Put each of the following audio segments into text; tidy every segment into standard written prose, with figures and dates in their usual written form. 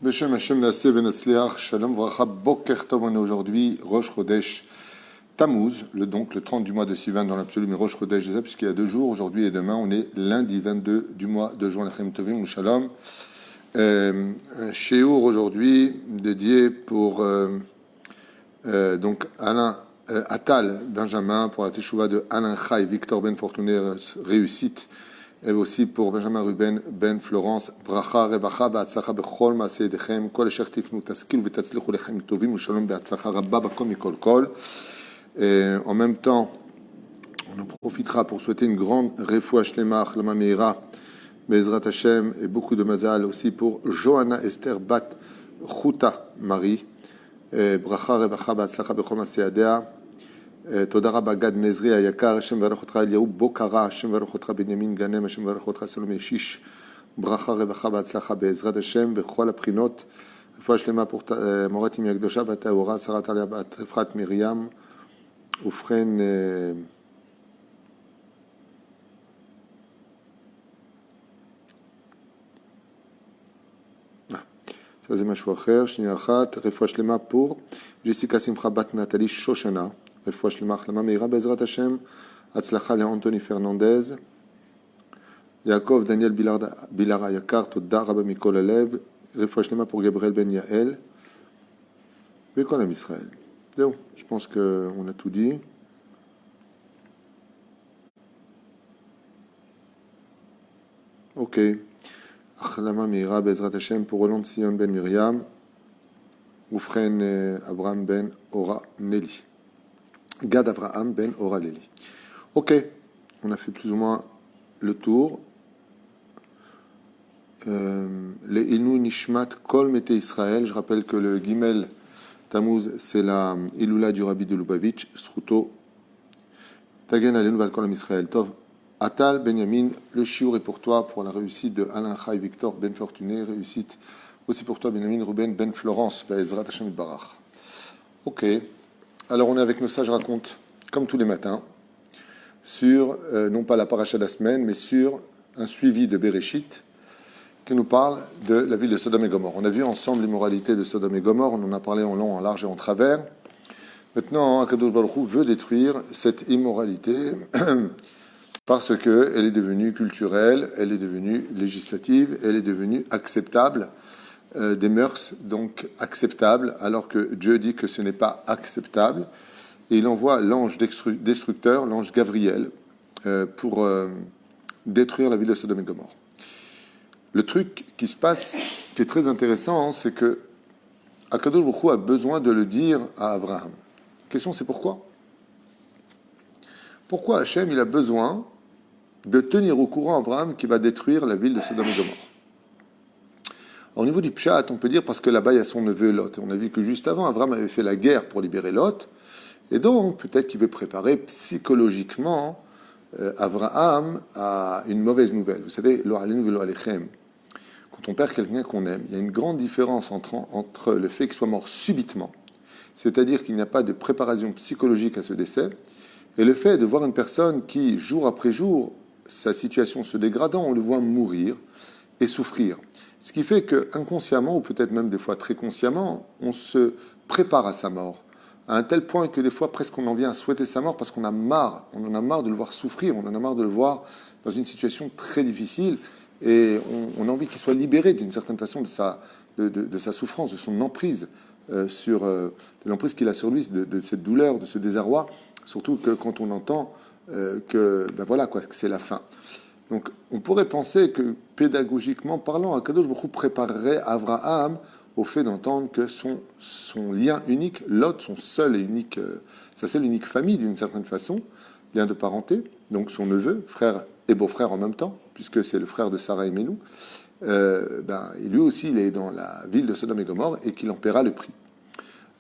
Beshem Hashem Naaseh Venatzliach, Shalom Vracha, Boker Tov. On est aujourd'hui Rosh Chodesh Tammuz, donc le 30 du mois de Sivan dans l'absolu, mais Rosh Chodesh Zeb, puisqu'il y a 2 jours, aujourd'hui et demain, on est lundi 22 du mois de juin, Lechem Tovim, Shalom. Un shiur aujourd'hui dédié pour donc Alain Attal Benjamin, pour la Teshuvah de Alain Chai, Victor Ben Fortuné, réussite. Et aussi pour Benjamin Ruben Ben Florence, Bracha, Rebacha, Be'atzlacha, Bechol, Maaseh Yedechem, Kol Asher Tifnu, Taskilu, V'tatzlichu Lechem Tovim, Shalom, Be'atzlacha, Rabba, Bakom, Mikol Kol. Et en même temps, on en profitera pour souhaiter une grande Refoua Shlema, Lama Meira, Be'ezrat Hashem, et beaucoup de mazal aussi pour Johanna Esther Bat Chuta Marie, Bracha, Rebacha, Be'atzlacha, Bechol, Maaseh Yadea. תודה רבה גד נזרי היקר, השם מברך אותך אליהו בוקרה, השם מברך אותך בנימין גנם, השם מברך אותך סלומי שיש, ברכה רווחה והצלחה בעזרת השם בכל הבחינות, רפואה שלמה pour מורת אמי הקדושה והטהורה, שרת עליה בת רבחת מרים. ובכן, ça c'est משהו אחר, שנייה אחת, רפואה שלמה pour ג'סיקה שמחה בת נטלי שושנה, רפואה שלמה החלמה מהירה בעזרת השם, הצלחה לאנטוני פרננדז, יעקב דניאל בילר היקר, תודה רבה מכל הלב, רפואה שלמה pour גבריאל בן יעל, וכל עם ישראל. זהו, je pense qu'on a tout dit. Ok. החלמה מהירה בעזרת השם pour רולנד ציון בן מרים, ובכן אברהם בן אורה נלי. Gad Avraham ben Oraleli. Ok, on a fait plus ou moins le tour. Les Inu Nishmat Kol Mete Israël. Je rappelle que le Gimel Tammuz, c'est la Iloula du Rabbi de Lubavitch, Sruto. Tagen Alenu Valkol Israël. Tov. Atal Benjamin, le shiur est pour toi, pour la réussite de Alain Chai Victor Ben Fortuné. Réussite aussi pour toi, Benjamin Ruben Ben Florence, Be'ezrat Hashem Barach. Ok. Alors on est avec nos sages racontes, comme tous les matins, sur, non pas la paracha de la semaine, mais sur un suivi de Bereshit, qui nous parle de la ville de Sodome et Gomorrhe. On a vu ensemble l'immoralité de Sodome et Gomorrhe, on en a parlé en long, en large et en travers. Maintenant, Akadosh Baruch Hu veut détruire cette immoralité parce qu'elle est devenue culturelle, elle est devenue législative, elle est devenue acceptable, des mœurs donc acceptables, alors que Dieu dit que ce n'est pas acceptable. Et il envoie l'ange destructeur, l'ange Gabriel, pour détruire la ville de Sodome et Gomorrhe. Le truc qui se passe, qui est très intéressant, c'est que Akadosh Baruch Hu a besoin de le dire à Abraham. La question, c'est pourquoi ? Pourquoi Hachem, il a besoin de tenir au courant Abraham qui va détruire la ville de Sodome et Gomorrhe ? Au niveau du Pshat, on peut dire parce que là-bas, il y a son neveu Lot. Et on a vu que juste avant, Abraham avait fait la guerre pour libérer Lot. Et donc, peut-être qu'il veut préparer psychologiquement Abraham à une mauvaise nouvelle. Vous savez, lo alenu velo alechem. Quand on perd quelqu'un qu'on aime, il y a une grande différence entre le fait qu'il soit mort subitement, c'est-à-dire qu'il n'y a pas de préparation psychologique à ce décès, et le fait de voir une personne qui, jour après jour, sa situation se dégradant, on le voit mourir et souffrir. Ce qui fait que inconsciemment, ou peut-être même des fois très consciemment, on se prépare à sa mort, à un tel point que des fois presque on en vient à souhaiter sa mort parce qu'on a marre, on en a marre de le voir souffrir, on en a marre de le voir dans une situation très difficile, et on a envie qu'il soit libéré d'une certaine façon de sa souffrance, de son emprise de l'emprise qu'il a sur lui, de cette douleur, de ce désarroi, surtout que quand on entend que c'est la fin. Donc, on pourrait penser que, pédagogiquement parlant, Akadosh Baruch Hu préparerait Abraham au fait d'entendre que son lien unique, Lot, sa seule et unique famille, d'une certaine façon, lien de parenté, donc son neveu, frère et beau-frère en même temps, puisque c'est le frère de Sarah et Mélou, lui aussi, il est dans la ville de Sodome et Gomorrhe et qu'il en paiera le prix.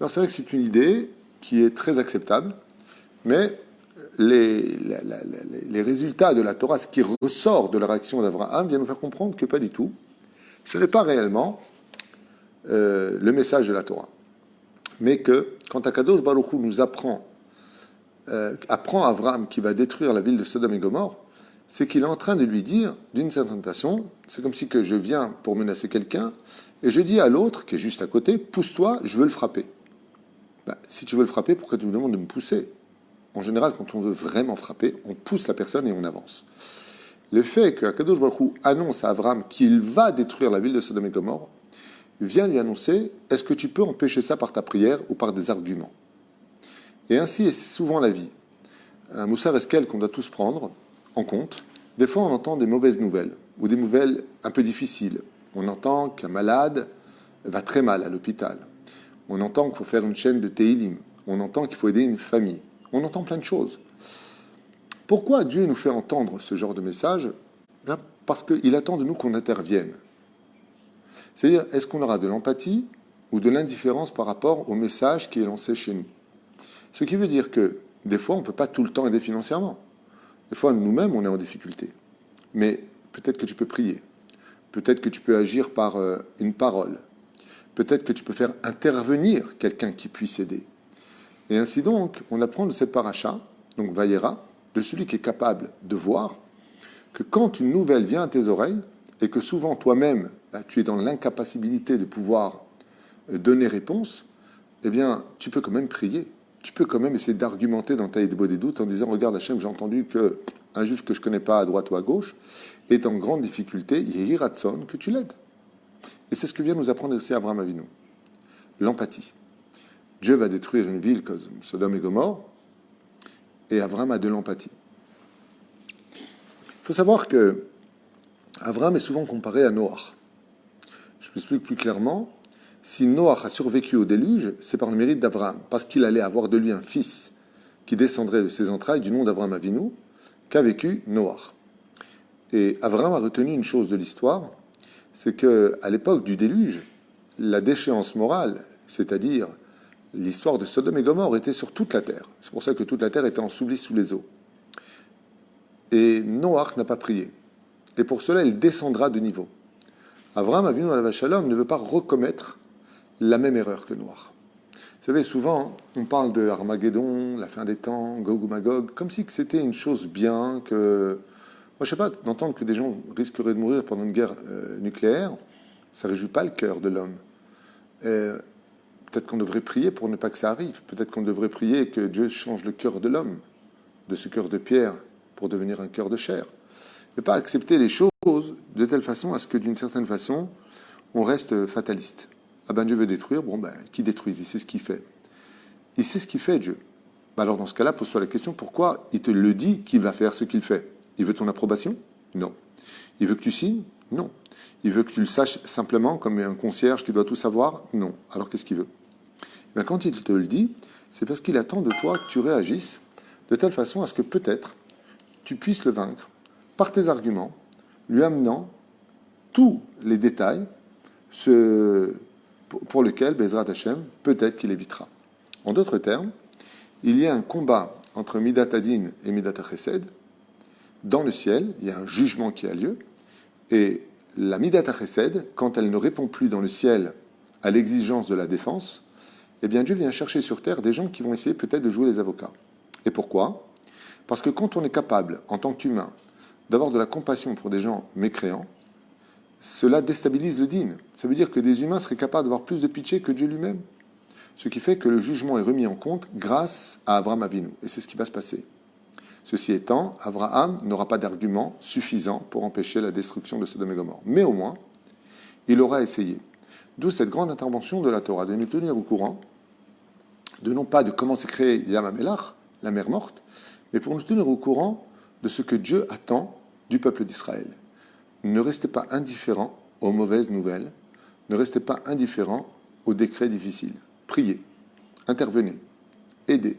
Alors, c'est vrai que c'est une idée qui est très acceptable, mais les résultats de la Torah, ce qui ressort de la réaction d'Abraham, vient nous faire comprendre que pas du tout. Ce n'est pas réellement le message de la Torah. Mais que, quand Akadosh Baruch Hu nous apprend à Abraham qui va détruire la ville de Sodome et Gomorrhe, c'est qu'il est en train de lui dire, d'une certaine façon, c'est comme si que je viens pour menacer quelqu'un, et je dis à l'autre, qui est juste à côté, pousse-toi, je veux le frapper. Si tu veux le frapper, pourquoi tu me demandes de me pousser? En général, quand on veut vraiment frapper, on pousse la personne et on avance. Le fait que Akadosh Baruch Hu annonce à Abraham qu'il va détruire la ville de Sodome et Gomorrhe, vient lui annoncer, est-ce que tu peux empêcher ça par ta prière ou par des arguments? Et ainsi est souvent la vie. Un moussar esquel qu'on doit tous prendre en compte. Des fois, on entend des mauvaises nouvelles, ou des nouvelles un peu difficiles. On entend qu'un malade va très mal à l'hôpital. On entend qu'il faut faire une chaîne de Teilim. On entend qu'il faut aider une famille. On entend plein de choses. Pourquoi Dieu nous fait entendre ce genre de message? Parce qu'il attend de nous qu'on intervienne. C'est-à-dire, est-ce qu'on aura de l'empathie ou de l'indifférence par rapport au message qui est lancé chez nous? Ce qui veut dire que, des fois, on ne peut pas tout le temps aider financièrement. Des fois, nous-mêmes, on est en difficulté. Mais peut-être que tu peux prier. Peut-être que tu peux agir par une parole. Peut-être que tu peux faire intervenir quelqu'un qui puisse aider. Et ainsi donc, on apprend de cette paracha, donc Vayera, de celui qui est capable de voir que quand une nouvelle vient à tes oreilles, et que souvent toi-même, tu es dans l'incapacité de pouvoir donner réponse, eh bien, tu peux quand même prier. Tu peux quand même essayer d'argumenter dans ta Edbo des doutes en disant, regarde Hachem, j'ai entendu qu'un juif que je ne connais pas à droite ou à gauche est en grande difficulté, Yehi Ratson, que tu l'aides. Et c'est ce que vient nous apprendre aussi Abraham Avinu. L'empathie. Dieu va détruire une ville comme Sodome et Gomorrhe, et Abraham a de l'empathie. Il faut savoir que Abraham est souvent comparé à Noach. Je m'explique plus clairement. Si Noach a survécu au déluge, c'est par le mérite d'Abraham, parce qu'il allait avoir de lui un fils qui descendrait de ses entrailles du nom d'Abraham Avinu, qu'a vécu Noach. Et Abraham a retenu une chose de l'histoire, c'est qu'à l'époque du déluge, la déchéance morale, c'est-à-dire l'histoire de Sodome et Gomorrhe, était sur toute la terre. C'est pour ça que toute la terre était ensevelie sous les eaux. Et Noach n'a pas prié. Et pour cela, il descendra de niveau. Abraham Avinu alav shalom ne veut pas recommettre la même erreur que Noach. Vous savez, souvent, on parle de Armageddon, la fin des temps, Gog ou Magog, comme si c'était une chose bien, que... Moi, je sais pas, d'entendre que des gens risqueraient de mourir pendant une guerre nucléaire, ça ne réjouit pas le cœur de l'homme. Peut-être qu'on devrait prier pour ne pas que ça arrive. Peut-être qu'on devrait prier que Dieu change le cœur de l'homme, de ce cœur de pierre, pour devenir un cœur de chair. Ne pas accepter les choses de telle façon à ce que, d'une certaine façon, on reste fataliste. Ah ben Dieu veut détruire, bon ben, qui détruise? Il sait ce qu'il fait. Il sait ce qu'il fait, Dieu. Ben alors dans ce cas-là, pose-toi la question, pourquoi il te le dit qu'il va faire ce qu'il fait? Il veut ton approbation? Non. Il veut que tu signes? Non. Il veut que tu le saches simplement comme un concierge qui doit tout savoir? Non. Alors qu'est-ce qu'il veut? Ben, quand il te le dit, c'est parce qu'il attend de toi que tu réagisses de telle façon à ce que peut-être tu puisses le vaincre par tes arguments, lui amenant tous les détails pour lesquels Bezrat Hashem, peut-être qu'il évitera. En d'autres termes, il y a un combat entre Midat Adin et Midat Chesed. Dans le ciel, il y a un jugement qui a lieu, et la Midat Chesed, quand elle ne répond plus dans le ciel à l'exigence de la défense, eh bien Dieu vient chercher sur terre des gens qui vont essayer peut-être de jouer les avocats. Et pourquoi? Parce que quand on est capable, en tant qu'humain, d'avoir de la compassion pour des gens mécréants, cela déstabilise le dîn. Ça veut dire que des humains seraient capables d'avoir plus de pitié que Dieu lui-même. Ce qui fait que le jugement est remis en compte grâce à Abraham Avinu. Et c'est ce qui va se passer. Ceci étant, Abraham n'aura pas d'argument suffisant pour empêcher la destruction de Sodome et Gomorrhe. Mais au moins, il aura essayé. D'où cette grande intervention de la Torah, de nous tenir au courant, de non pas de comment s'est créé Yam HaMelach, la mer morte, mais pour nous tenir au courant de ce que Dieu attend du peuple d'Israël. Ne restez pas indifférents aux mauvaises nouvelles, ne restez pas indifférents aux décrets difficiles. Priez, intervenez, aidez,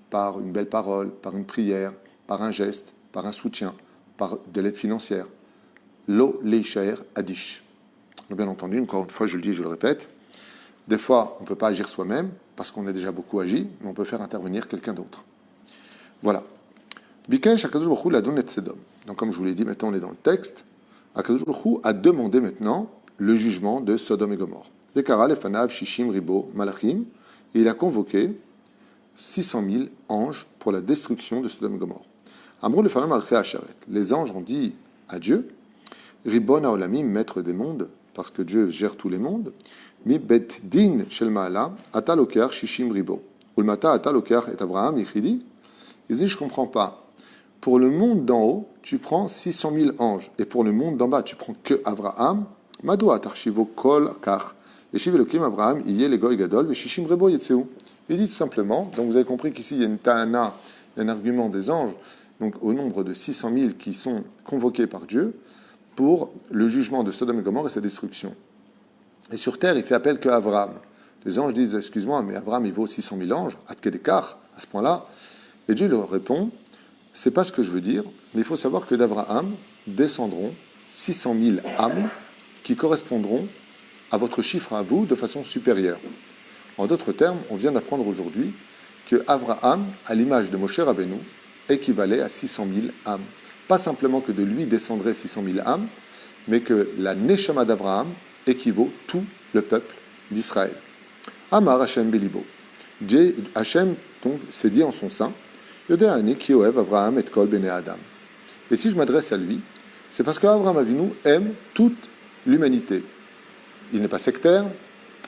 par une belle parole, par une prière, par un geste, par un soutien, par de l'aide financière. Lo leishaer adish. Bien entendu, encore une fois, je le dis, je le répète, des fois, on ne peut pas agir soi-même, parce qu'on a déjà beaucoup agi, mais on peut faire intervenir quelqu'un d'autre. Voilà. Bikesh Akadosh Baruch Hu l'adon et Sedom. Donc, comme je vous l'ai dit, maintenant on est dans le texte. Akadosh Baruch Hu a demandé maintenant le jugement de Sodome et Gomorrhe. Vekara lefanav shishim ribo malachim, et il a convoqué 600 000 anges pour la destruction de Sodome et Gomorrhe. Amrou le fanam al Asharet. Les anges ont dit à Dieu, Ribon Haolamim, maître des mondes, parce que Dieu gère tous les mondes, Mi bet din shel ma'ala, ata lokar shishim ribo. Ulmata ata lokar et Abraham, Yichidi. Ils disent, je ne comprends pas. Pour le monde d'en haut, tu prends 600 000 anges. Et pour le monde d'en bas, tu prends que Abraham. Madou atarchivo kol kar. Yeshiv Elokim Abraham, iye le goy gadol, veshishim rebo yetzeu. Il dit tout simplement, donc vous avez compris qu'ici il y a une ta'ana, un argument des anges, donc au nombre de 600 000 qui sont convoqués par Dieu pour le jugement de Sodome et Gomorrhe et sa destruction. Et sur terre, il fait appel qu'à Abraham. Les anges disent, excuse-moi, mais Abraham, il vaut 600 000 anges, Atkedekar, à ce point-là. Et Dieu leur répond, c'est pas ce que je veux dire, mais il faut savoir que d'Abraham descendront 600 000 âmes qui correspondront à votre chiffre à vous de façon supérieure. En d'autres termes, on vient d'apprendre aujourd'hui que Abraham, à l'image de Moshe Rabbeinu, équivalait à 600 000 âmes. Pas simplement que de lui descendraient 600 000 âmes, mais que la Neshama d'Abraham équivaut tout le peuple d'Israël. Amar Hashem Belibo. Hashem donc s'est dit en son sein, Yodeani ki oev Abraham et kol bene Adam. Et si je m'adresse à lui, c'est parce qu'Abraham Avinu aime toute l'humanité. Il n'est pas sectaire,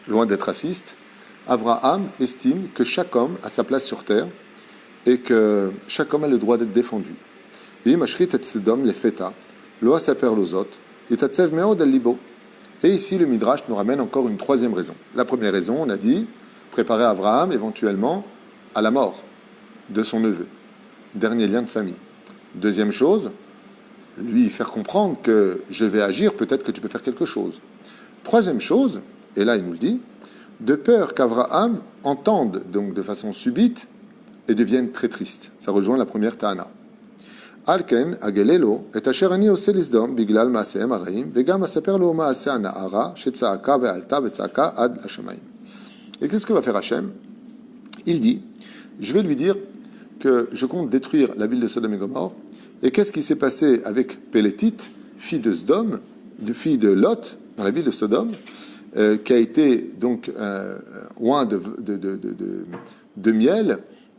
loin d'être raciste. Abraham estime que chaque homme a sa place sur terre et que chaque homme a le droit d'être défendu. Et ici, le Midrash nous ramène encore une troisième raison. La première raison, on a dit, préparer Abraham éventuellement à la mort de son neveu, dernier lien de famille. Deuxième chose, lui faire comprendre que je vais agir, peut-être que tu peux faire quelque chose. Troisième chose, et là il nous le dit, de peur qu'Abraham entende donc de façon subite et devienne très triste. Ça rejoint la première Ta'ana. Alken agelelo et asher ani oseh lisdom biglal maasehem haraim vegam asaper lo maaseh hana'ara shetzaaka ve'alta ve'tzaaka ad hashamayim. Et qu'est-ce que va faire Hachem? Il dit, je vais lui dire que je compte détruire la ville de Sodome et Gomorrhe. Et qu'est-ce qui s'est passé avec Pélétit, fille de Sodome, fille de Lot, dans la ville de Sodome, qui a été donc oint de miel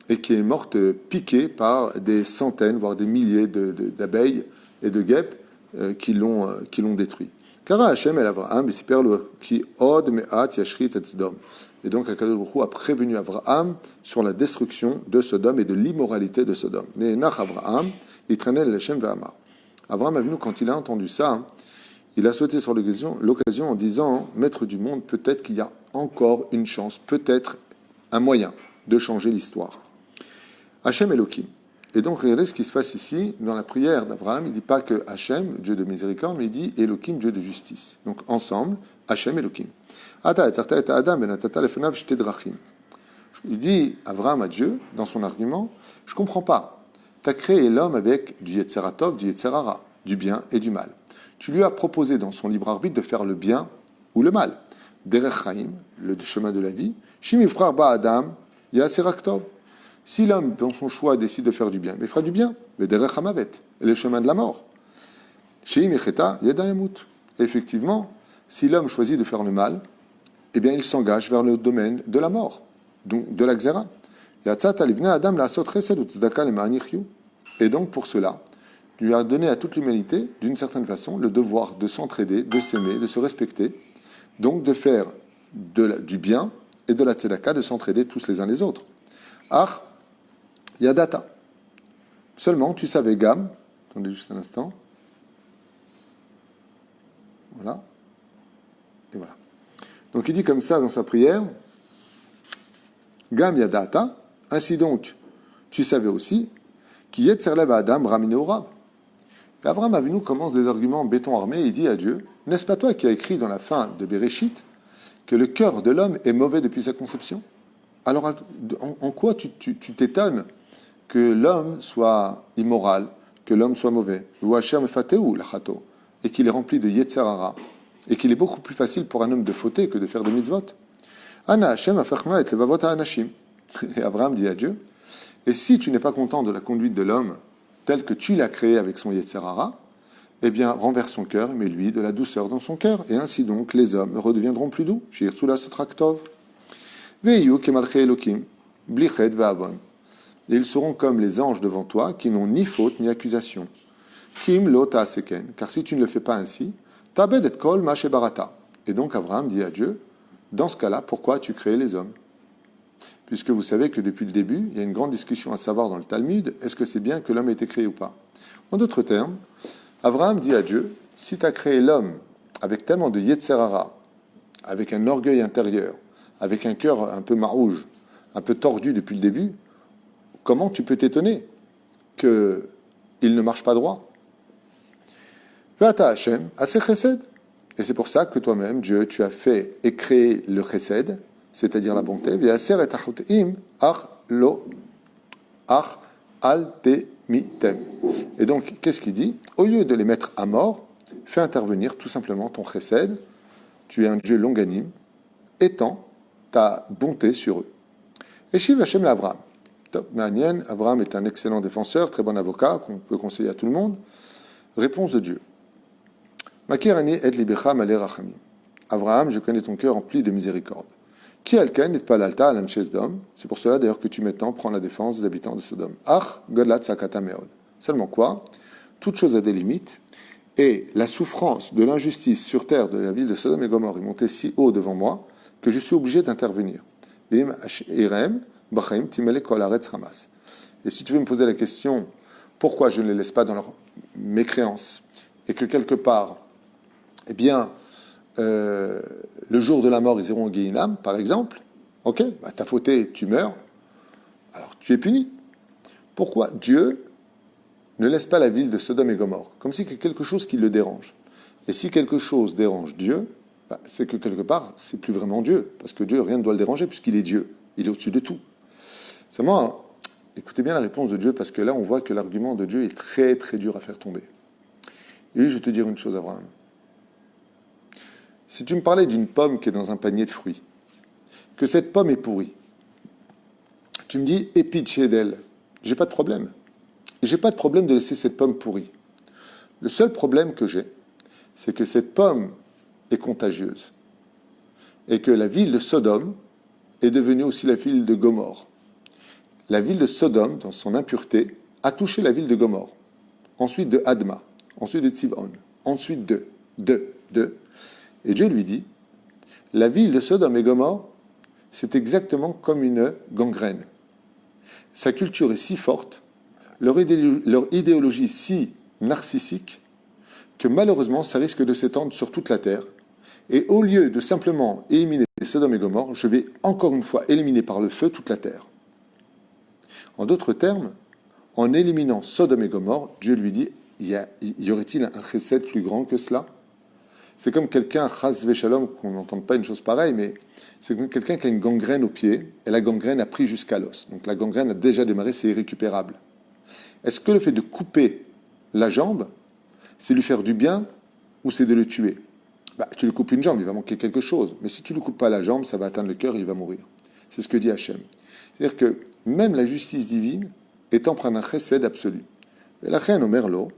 et qui est morte piquée par des centaines, voire des milliers d'abeilles et de guêpes qui l'ont détruit. Kara Hashem el Avraham qui od me'at yashrit et Sodome. Et donc Akadosh Baruch Hu a prévenu Abraham sur la destruction de Sodome et de l'immoralité de Sodome. Ne'enach Abraham itranel l'Hashem ve'amar. Abraham Avinu, quand il a entendu ça, il a sauté sur l'occasion en disant, Maître du monde, peut-être qu'il y a encore une chance, peut-être un moyen de changer l'histoire. Hachem Elohim. Et donc, regardez ce qui se passe ici, dans la prière d'Abraham, il ne dit pas que Hachem, Dieu de miséricorde, mais il dit Elohim, Dieu de justice. Donc, ensemble, Hachem Elohim. Il dit, Abraham à Dieu, dans son argument, je ne comprends pas. Tu as créé l'homme avec du Yetzeratov, du Yetzerara, du bien et du mal. Tu lui as proposé dans son libre arbitre de faire le bien ou le mal. Derech Chaim, le chemin de la vie. Shimifrar ba Adam, Yaseraktov. Si l'homme, dans son choix, décide de faire du bien, il fera du bien. Mais Derech Hamavet, et le chemin de la mort. Shimicheta Yedayamut. Effectivement, si l'homme choisit de faire le mal, eh bien, il s'engage vers le domaine de la mort, donc de la Xéra. Et donc, pour cela, tu lui as donné à toute l'humanité, d'une certaine façon, le devoir de s'entraider, de s'aimer, de se respecter, donc de faire du bien et de la tzedaka, de s'entraider tous les uns les autres. Ach, yadata. Seulement, tu savais, Gam, attendez juste un instant. Voilà. Et voilà. Donc il dit comme ça dans sa prière, Gam yadata, ainsi donc, tu savais aussi, qui yetzerlev Adam ramine au Rab. Et Abraham Avinu commence des arguments en béton armé et il dit à Dieu, n'est-ce pas toi qui as écrit dans la fin de Béréchit que le cœur de l'homme est mauvais depuis sa conception? Alors en quoi tu t'étonnes que l'homme soit immoral, que l'homme soit mauvais, ou Hashem fateu lachato, et qu'il est rempli de yetzerara, et qu'il est beaucoup plus facile pour un homme de fauter que de faire des mitzvot? Ana Hashem afachma et levavot ha'anashim. Et Abraham dit à Dieu, et si tu n'es pas content de la conduite de l'homme tel que tu l'as créé avec son yetzerara, eh bien renverse son cœur, mets-lui de la douceur dans son cœur, et ainsi donc les hommes redeviendront plus doux. Shirtzula sotraktov. Veyu kemalche elokim, blichet ve'avon. et ils seront comme les anges devant toi, qui n'ont ni faute ni accusation. Kim lo ta'aseken, car si tu ne le fais pas ainsi, tabed et kol ma shebarata. Et donc Abraham dit à Dieu, dans ce cas-là, pourquoi as-tu créé les hommes? Puisque vous savez que depuis le début, il y a une grande discussion à savoir dans le Talmud, est-ce que c'est bien que l'homme ait été créé ou pas? En d'autres termes, Abraham dit à Dieu, si tu as créé l'homme avec tellement de Yetzerara, avec un orgueil intérieur, avec un cœur un peu marouge, un peu tordu depuis le début, comment tu peux t'étonner qu'il ne marche pas droit? Vata Hashem, assez chesed. Et c'est pour ça que toi-même, Dieu, tu as fait et créé le chesed, c'est-à-dire la bonté. Et donc, qu'est-ce qu'il dit? Au lieu de les mettre à mort, fais intervenir tout simplement ton chesed. Tu es un Dieu longanime, étends ta bonté sur eux. Et Shiv Hashem l'Abraham. Abraham est un excellent défenseur, très bon avocat, qu'on peut conseiller à tout le monde. Réponse de Dieu. Makirani et libecha malé rachamim. Abraham, je connais ton cœur rempli de miséricorde. Qui alken et palalta alan d'homme. C'est pour cela d'ailleurs que tu maintenant prends la défense des habitants de Sodome. Ach godlat sakata meod. Seulement quoi? Toute chose a des limites. Et la souffrance de l'injustice sur terre de la ville de Sodome et Gomorrhe est montée si haut devant moi que je suis obligé d'intervenir. Et si tu veux me poser la question, pourquoi je ne les laisse pas dans leur mécréance et que quelque part, eh bien, le jour de la mort, ils iront au Guéhinam, par exemple, ok, bah, t'as fauté, tu meurs, alors tu es puni. Pourquoi Dieu ne laisse pas la ville de Sodome et Gomorrhe? Comme si c'est quelque chose qui le dérange. Et si quelque chose dérange Dieu, bah, c'est que quelque part, c'est plus vraiment Dieu. Parce que Dieu, rien ne doit le déranger, puisqu'il est Dieu. Il est au-dessus de tout. Seulement, écoutez bien la réponse de Dieu, parce que là, on voit que l'argument de Dieu est très, très dur à faire tomber. Et lui, je vais te dire une chose, Abraham. Si tu me parlais d'une pomme qui est dans un panier de fruits, que cette pomme est pourrie, tu me dis, épitché d'elle, j'ai pas de problème. Et j'ai pas de problème de laisser cette pomme pourrie. Le seul problème que j'ai, c'est que cette pomme est contagieuse. Et que la ville de Sodome est devenue aussi la ville de Gomorrhe. La ville de Sodome, dans son impureté, a touché la ville de Gomorrhe. Ensuite de Adma, ensuite de Tzivon, ensuite de. Et Dieu lui dit, la ville de Sodome et Gomorrhe, c'est exactement comme une gangrène. Sa culture est si forte, leur idéologie si narcissique, que malheureusement, ça risque de s'étendre sur toute la terre. Et au lieu de simplement éliminer Sodome et Gomorrhe, je vais encore une fois éliminer par le feu toute la terre. En d'autres termes, en éliminant Sodome et Gomorrhe, Dieu lui dit, y aurait-il un chesed plus grand que cela? C'est comme quelqu'un, chas v'shalom, qu'on n'entende pas une chose pareille, mais c'est comme quelqu'un qui a une gangrène au pied, et la gangrène a pris jusqu'à l'os. Donc la gangrène a déjà démarré, c'est irrécupérable. Est-ce que le fait de couper la jambe, c'est lui faire du bien, ou c'est de le tuer? Bah, tu lui coupes une jambe, il va manquer quelque chose. Mais si tu ne lui coupes pas la jambe, ça va atteindre le cœur et il va mourir. C'est ce que dit Hachem. C'est-à-dire que même la justice divine est empreinte d'un chesed absolu. Et la reine Omerlo,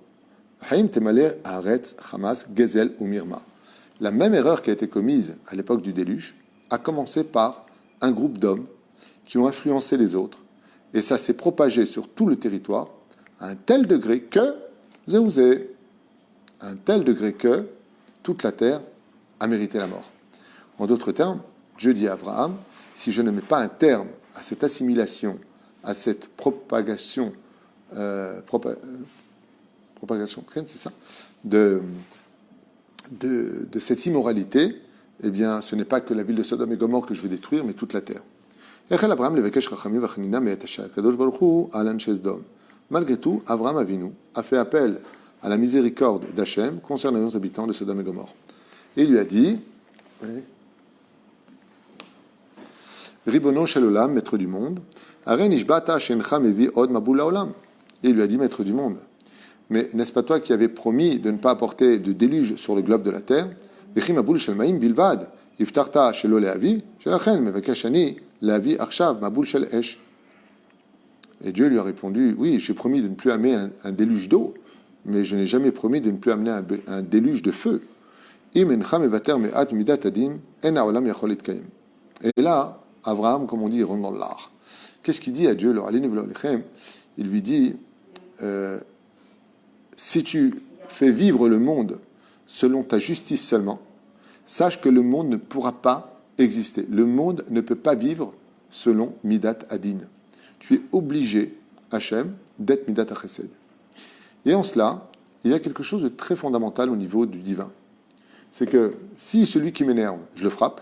Haïm Temale Haaretz, Hamas, Gezel ou Mirma. La même erreur qui a été commise à l'époque du déluge a commencé par un groupe d'hommes qui ont influencé les autres. Et ça s'est propagé sur tout le territoire à un tel degré que, à un tel degré que toute la terre a mérité la mort. En d'autres termes, Dieu dit à Abraham, si je ne mets pas un terme à cette assimilation, à cette propagation, c'est ça, de cette immoralité, eh bien, ce n'est pas que la ville de Sodome et Gomorrhe que je vais détruire, mais toute la terre. Malgré tout, Abraham Avinu a fait appel à la miséricorde d'Hachem concernant les habitants de Sodome et Gomorrhe. Et il lui a dit, Ribono shel olam, maître du monde, Aren ishbata shencha mevi od mabul haolam. Et il lui a dit, maître du monde, mais n'est-ce pas toi qui avais promis de ne pas apporter de déluge sur le globe de la terre? Vechi mabul shel maim bilvad, iftarta shelo leavi, shelachen mevekesh ani leavi arshav mabul shel esh. Et Dieu lui a répondu, oui, j'ai promis de ne plus amener un déluge d'eau, mais je n'ai jamais promis de ne plus amener un déluge de feu. Et là, Abraham, comme on dit, il rentre dans l'art. Qu'est-ce qu'il dit à Dieu? Il lui dit, si tu fais vivre le monde selon ta justice seulement, sache que le monde ne pourra pas exister. Le monde ne peut pas vivre selon Midat Adin. Tu es obligé, Hachem, d'être Midat HaChesed. Et en cela, il y a quelque chose de très fondamental au niveau du divin. C'est que si celui qui m'énerve, je le frappe,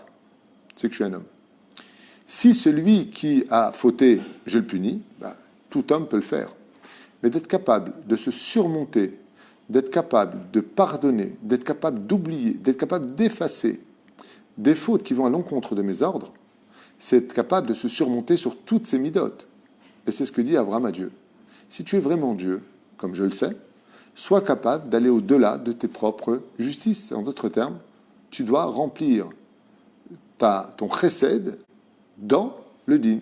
c'est que je suis un homme. Si celui qui a fauté, je le punis, tout homme peut le faire. Mais d'être capable de se surmonter, d'être capable de pardonner, d'être capable d'oublier, d'être capable d'effacer des fautes qui vont à l'encontre de mes ordres, c'est être capable de se surmonter sur toutes ces midotes. Et c'est ce que dit Abraham à Dieu. Si tu es vraiment Dieu, comme je le sais, sois capable d'aller au-delà de tes propres justices. En d'autres termes, tu dois remplir ton chesed dans le din.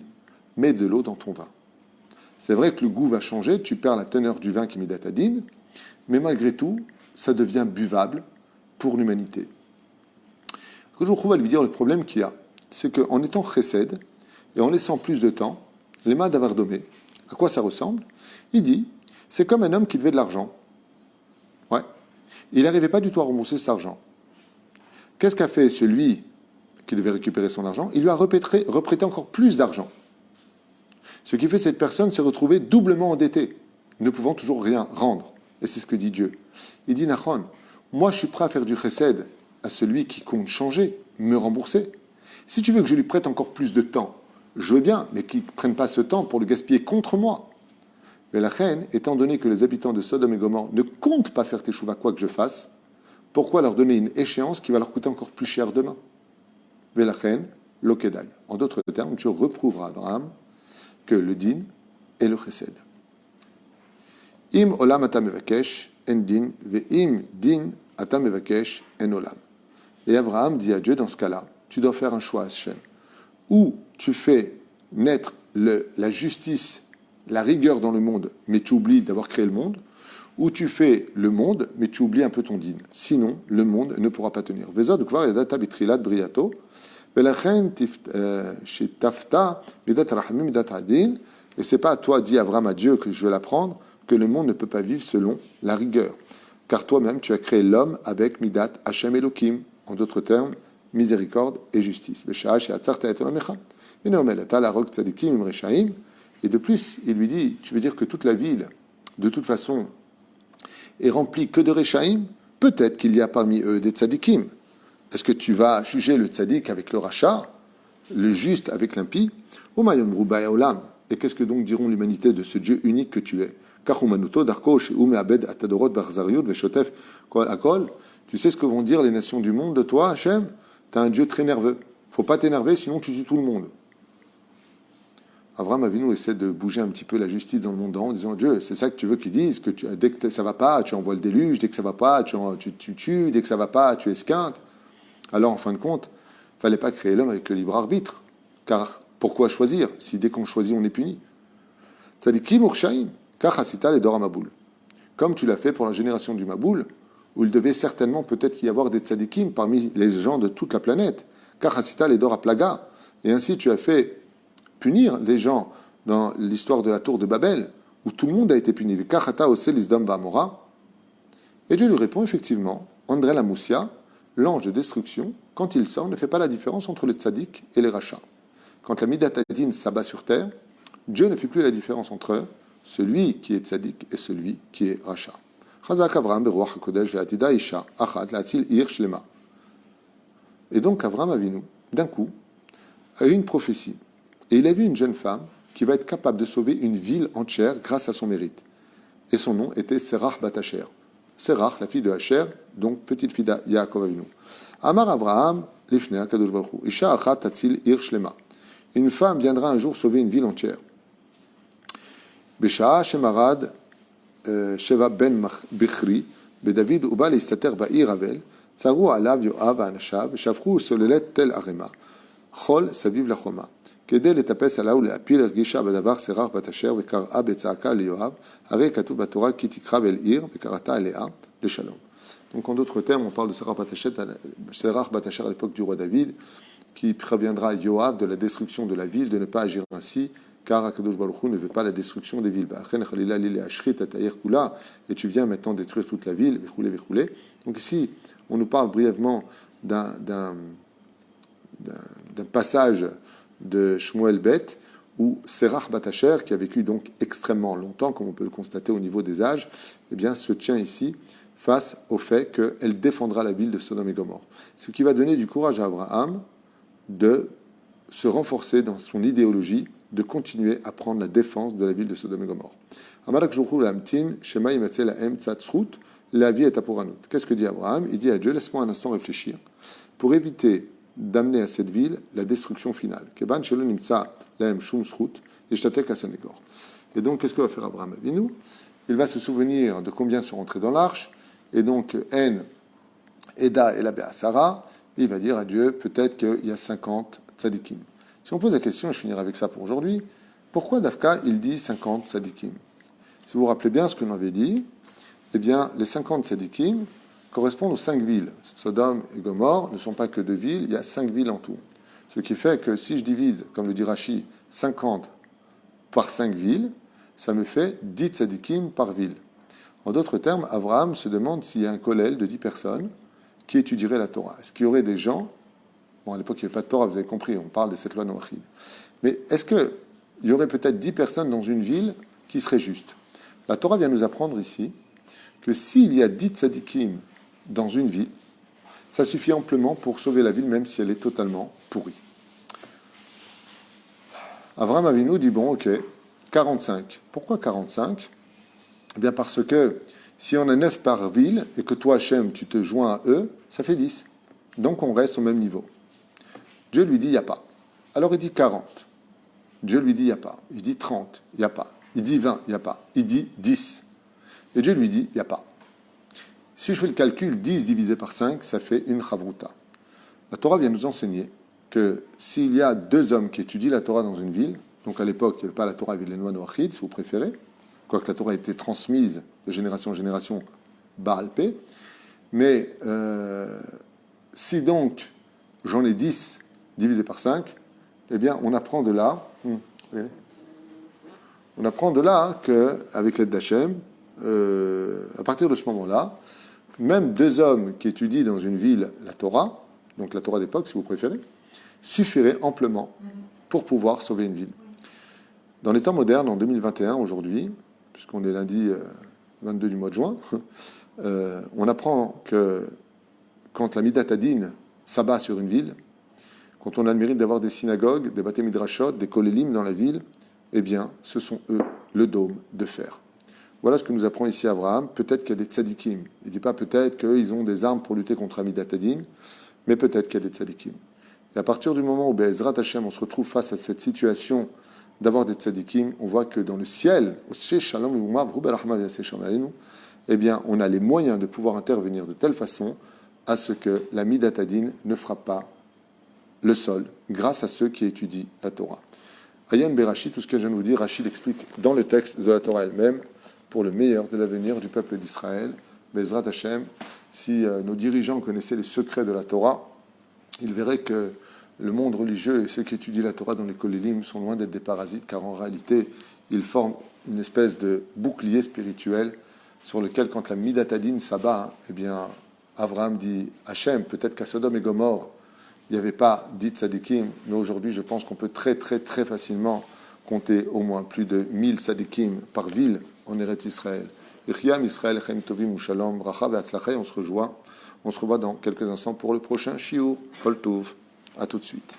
Mets de l'eau dans ton vin. C'est vrai que le goût va changer, tu perds la teneur du vin qui met ta din, mais malgré tout, ça devient buvable pour l'humanité. Ce que je trouve à lui dire le problème qu'il y a, c'est qu'en étant chesed et en laissant plus de temps, les mains d'Avardomé, à quoi ça ressemble? Il dit, c'est comme un homme qui devait de l'argent. Ouais. Il n'arrivait pas du tout à rembourser cet argent. Qu'est-ce qu'a fait celui qui devait récupérer son argent? Il lui a reprêté encore plus d'argent. Ce qui fait que cette personne s'est retrouvée doublement endettée, ne pouvant toujours rien rendre. Et c'est ce que dit Dieu. Il dit, Nachon, moi je suis prêt à faire du chesed à celui qui compte changer, me rembourser. Si tu veux que je lui prête encore plus de temps, je veux bien, mais qu'il ne prenne pas ce temps pour le gaspiller contre moi. Mais la reine, étant donné que les habitants de Sodome et Gomorrhe ne comptent pas faire teshuva quoi que je fasse, pourquoi leur donner une échéance qui va leur coûter encore plus cher demain? Mais la reine, l'okedai. En d'autres termes, tu reprouveras à Abraham que le din est le chesed. Im olam ata mevakesh en din, ve'im din ata mevakesh en olam. Et Abraham dit à Dieu, dans ce cas-là, tu dois faire un choix, Hachem. Ou tu fais naître la justice, la rigueur dans le monde, mais tu oublies d'avoir créé le monde, ou tu fais le monde, mais tu oublies un peu ton din. Sinon, le monde ne pourra pas tenir. Vezod kvar yadata bitrilat briato, velachen shitafta midat rahamim midat adin. Et c'est pas à toi, dit Abraham à Dieu, que je vais l'apprendre, que le monde ne peut pas vivre selon la rigueur. Car toi-même, tu as créé l'homme avec midat Hashem Elokim. En d'autres termes, miséricorde et justice. Et de plus, il lui dit, tu veux dire que toute la ville, de toute façon, est remplie que de Rechaim? Peut-être qu'il y a parmi eux des tzadikim. Est-ce que tu vas juger le tzadik avec le rachat, le juste avec l'impie? Et qu'est-ce que donc diront l'humanité de ce Dieu unique que tu es? Tu sais ce que vont dire les nations du monde de toi, Hachem? Tu as un Dieu très nerveux. Il ne faut pas t'énerver, sinon tu tues tout le monde. Abraham Avinu essaie de bouger un petit peu la justice dans le monde en disant, Dieu, c'est ça que tu veux qu'ils disent, que dès que ça ne va pas, tu envoies le déluge, dès que ça ne va pas, tu tues, dès que ça ne va pas, tu esquintes. Alors, en fin de compte, il ne fallait pas créer l'homme avec le libre arbitre. Car pourquoi choisir si dès qu'on choisit, on est puni? Tzadikim urshaim, kachasita les dora Maboul. Comme tu l'as fait pour la génération du Maboul, où il devait certainement peut-être y avoir des tzadikim parmi les gens de toute la planète. Kachasita les dora plaga. Et ainsi tu as fait punir les gens dans l'histoire de la tour de Babel, où tout le monde a été puni. Kachata osel isdam va'amora. Et Dieu lui répond effectivement, André la Moussia, l'ange de destruction, quand il sort, ne fait pas la différence entre les tzadik et les rachats. Quand la Midat Adin s'abat sur terre, Dieu ne fait plus la différence entre celui qui est tzadik et celui qui est rachat. Et donc Avraham Avinu, d'un coup, a eu une prophétie. Et il a vu une jeune femme qui va être capable de sauver une ville entière grâce à son mérite. Et son nom était Serach bat Asher. Serach, la fille de Asher, donc petite fille de Yaakov Avinu. Amar Avraham, lifnei HaKadosh Baruch Hu, Isha achat tatzil ir shlema. Une femme viendra un jour sauver une ville entière. Besha'a shemarad sheva ben bichri, bedavid uba leistater ba'ir Avel, tzaru alav Yoav va'anashav, shafru solelet tel arema, chol saviv lachoma. כדי לטפס עליו ולהפיל הרגישה בדבר סרח בת אשר וקראה בצעקה ליואב, הרי כתוב בתורה כי תקרא אל עיר וקראתה אליה לשלום. Donc en d'autres termes, on parle de Serach bat Asher à l'époque du roi David, qui préviendra Yoav de la destruction de la ville, de ne pas agir ainsi, car Akadosh Baruch Hu ne veut pas la destruction des villes. Et tu viens maintenant détruire toute la ville. Donc ici, on nous parle brièvement d'un passage de Shmuel Bet, où Serach Batacher, qui a vécu donc extrêmement longtemps, comme on peut le constater au niveau des âges, eh bien, se tient ici face au fait qu'elle défendra la ville de Sodome et Gomorrhe. Ce qui va donner du courage à Abraham de se renforcer dans son idéologie, de continuer à prendre la défense de la ville de Sodome et Gomorrhe. Qu'est-ce que dit Abraham? Il dit à Dieu, laisse-moi un instant réfléchir, pour éviter d'amener à cette ville la destruction finale. Et donc, qu'est-ce que va faire Abraham Avinu? Il va se souvenir de combien sont rentrés dans l'arche, et donc, En, Eda et la Béasara, il va dire à Dieu, peut-être qu'il y a 50 tzadikim. Si on pose la question, et je finirai avec ça pour aujourd'hui, pourquoi Dafka, il dit 50 tzadikim? Si vous vous rappelez bien ce que l'on avait dit, eh bien, les 50 tzadikim correspondent aux 5 villes. Sodome et Gomorrhe ne sont pas que 2 villes, il y a 5 villes en tout. Ce qui fait que si je divise, comme le dit Rashi, 50 par 5 villes, ça me fait 10 tzadikim par ville. En d'autres termes, Abraham se demande s'il y a un kollel de 10 personnes qui étudierait la Torah. Est-ce qu'il y aurait des gens, bon à l'époque il n'y avait pas de Torah, vous avez compris, on parle de cette loi noachide, mais est-ce qu'il y aurait peut-être 10 personnes dans une ville qui seraient justes? La Torah vient nous apprendre ici que s'il y a 10 tzadikim dans une ville, ça suffit amplement pour sauver la ville, même si elle est totalement pourrie. Avraham Avinu dit, bon, ok, 45. Pourquoi 45? Eh bien parce que si on a 9 par ville, et que toi, Hachem, tu te joins à eux, ça fait 10. Donc on reste au même niveau. Dieu lui dit, il n'y a pas. Alors il dit 40. Dieu lui dit, il n'y a pas. Il dit 30, il n'y a pas. Il dit 20, il n'y a pas. Il dit 10. Et Dieu lui dit, il n'y a pas. Si je fais le calcul, 10 divisé par 5, ça fait une chavruta. La Torah vient nous enseigner que s'il y a 2 hommes qui étudient la Torah dans une ville, donc à l'époque, il n'y avait pas la Torah avec les lois noachides, si vous préférez, quoique la Torah a été transmise de génération en génération, Baal Pé, mais si donc j'en ai 10 divisé par 5, eh bien on apprend de là, qu'avec l'aide d'Hachem, à partir de ce moment-là, même 2 hommes qui étudient dans une ville la Torah, donc la Torah d'époque si vous préférez, suffiraient amplement pour pouvoir sauver une ville. Dans les temps modernes, en 2021, aujourd'hui, puisqu'on est lundi 22 du mois de juin, on apprend que quand la Midat Hadin s'abat sur une ville, quand on a le mérite d'avoir des synagogues, des Baté Midrashot, des Kolélim dans la ville, eh bien, ce sont eux, le dôme de fer. Voilà ce que nous apprend ici Abraham. Peut-être qu'il y a des tzadikim. Il ne dit pas peut-être qu'ils ont des armes pour lutter contre Amidat Hadin, mais peut-être qu'il y a des tzadikim. Et à partir du moment où Be'ezrat Hashem, on se retrouve face à cette situation d'avoir des tzadikim, on voit que dans le ciel, eh bien, on a les moyens de pouvoir intervenir de telle façon à ce que la Midat Hadin ne frappe pas le sol, grâce à ceux qui étudient la Torah. Ayan Berashi, tout ce que je viens de vous dire, Rachid explique dans le texte de la Torah elle-même, pour le meilleur de l'avenir du peuple d'Israël. Be'ezrat Hashem, si nos dirigeants connaissaient les secrets de la Torah, ils verraient que le monde religieux et ceux qui étudient la Torah dans les Kolélim sont loin d'être des parasites, car en réalité, ils forment une espèce de bouclier spirituel sur lequel, quand la Midat Hadin s'abat, eh bien, Abraham dit Hachem, peut-être qu'à Sodome et Gomorre, il n'y avait pas 10 tzadikim, mais aujourd'hui, je pense qu'on peut très, très, très facilement compter au moins plus de 1000 tzadikim par ville en Eretz Israël. Ichiam Israël, Chaim Tovim, Shalom, Bracha, Ve'atzlacha, on se revoit dans quelques instants pour le prochain Shiur, Kol Tov. À tout de suite.